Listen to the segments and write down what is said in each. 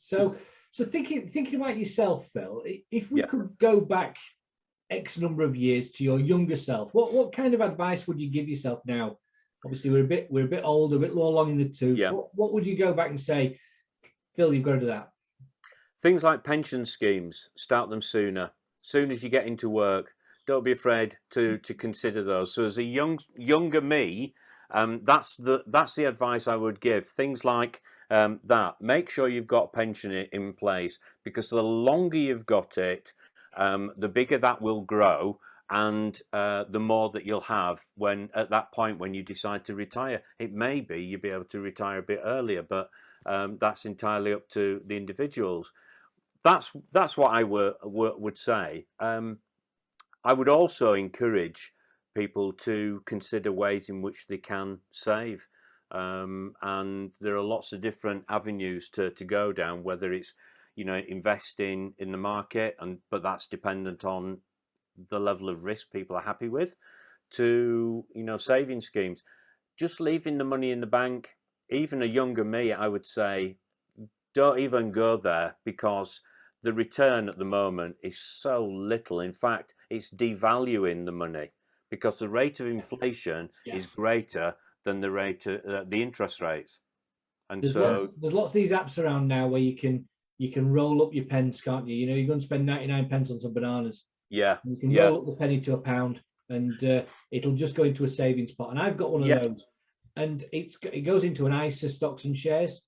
So thinking about yourself, Phill, if we Yeah. could go back X number of years to your younger self, what kind of advice would you give yourself now? Obviously, we're a bit older, a bit more long in the tooth. Yeah. What would you go back and say, Phill, you've got to do that? Things like pension schemes, start them sooner. Soon as you get into work, don't be afraid to consider those. So as a younger me, that's the advice I would give. Things like that. Make sure you've got pension in place, because the longer you've got it, the bigger that will grow, and the more that you'll have when at that point when you decide to retire. It may be you'll be able to retire a bit earlier, but that's entirely up to the individuals. That's what I would say. I would also encourage people to consider ways in which they can save, and there are lots of different avenues to go down. Whether it's investing in the market, but that's dependent on the level of risk people are happy with, to saving schemes, just leaving the money in the bank. Even a younger me, I would say, don't even go there, because the return at the moment is so little. In fact, it's devaluing the money, because the rate of inflation is greater than the rate of the interest rates. And there's lots of these apps around now where you can roll up your pence, can't you? You're going to spend 99 pence on some bananas. Yeah, you can roll up the penny to £1, and it'll just go into a savings pot. And I've got one of those, and it goes into an ISA, stocks and shares.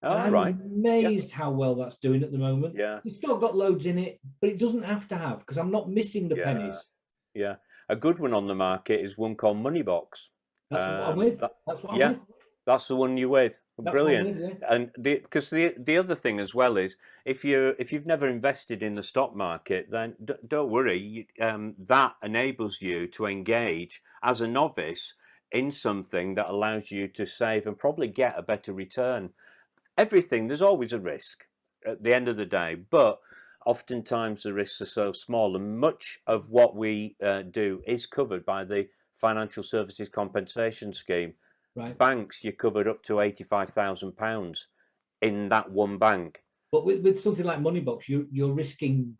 Oh, I'm right. amazed how well that's doing at the moment. Yeah. It's still got loads in it, but it doesn't have to have, because I'm not missing the pennies. Yeah. A good one on the market is one called Moneybox. That's what I'm with. That's what I'm with. That's the one you're with. That's Brilliant. With, And because the other thing as well is, if you've never invested in the stock market, then don't worry. That enables you to engage as a novice in something that allows you to save and probably get a better return. There's always a risk at the end of the day, but oftentimes the risks are so small, and much of what we do is covered by the Financial Services Compensation Scheme. Right. Banks, you're covered up to £85,000 in that one bank. But with something like Moneybox, you're risking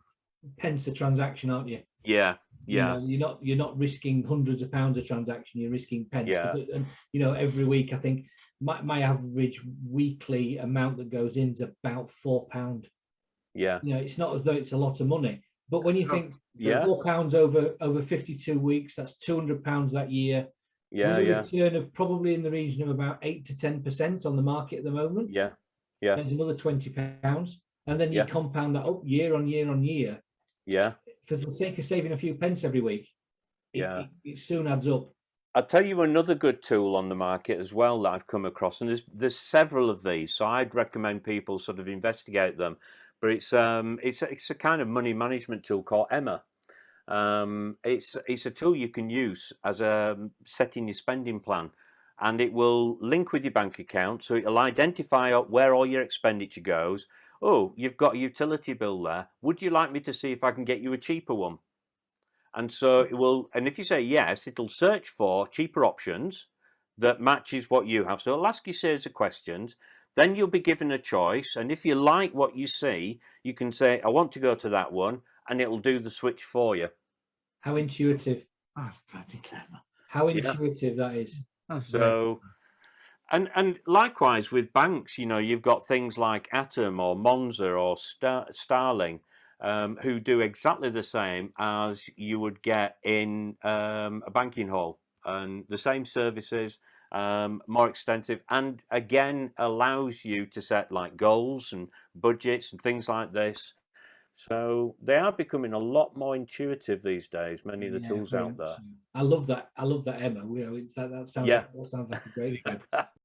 pence a transaction, aren't you? Yeah. You're not risking hundreds of pounds a transaction. You're risking pence. Yeah. And every week, I think my average weekly amount that goes in is about £4. Yeah. It's not as though it's a lot of money, but when you think £4 over 52 weeks, that's £200 that year. Yeah. With a return of probably in the region of about 8 to 10% on the market at the moment. Yeah. There's another £20, and then you compound that up year on year on year. Yeah. For the sake of saving a few pence every week, it soon adds up. I'll tell you another good tool on the market as well that I've come across, and there's several of these, so I'd recommend people sort of investigate them. But it's a kind of money management tool called Emma. It's a tool you can use as a setting your spending plan, and it will link with your bank account, so it'll identify where all your expenditure goes. Oh, you've got a utility bill there. Would you like me to see if I can get you a cheaper one? And so it will, and if you say yes, it'll search for cheaper options that matches what you have. So it'll ask you a series of questions. Then you'll be given a choice, and if you like what you see, you can say, I want to go to that one, and it'll do the switch for you. How intuitive. That's bloody clever. How intuitive that is. So, and likewise with banks, you've got things like Atom or Monza or Starling, who do exactly the same as you would get in a banking hall, and the same services, more extensive, and again allows you to set like goals and budgets and things like this. So they are becoming a lot more intuitive these days, many of the tools out there. I love that Emma. That sounds like a great thing.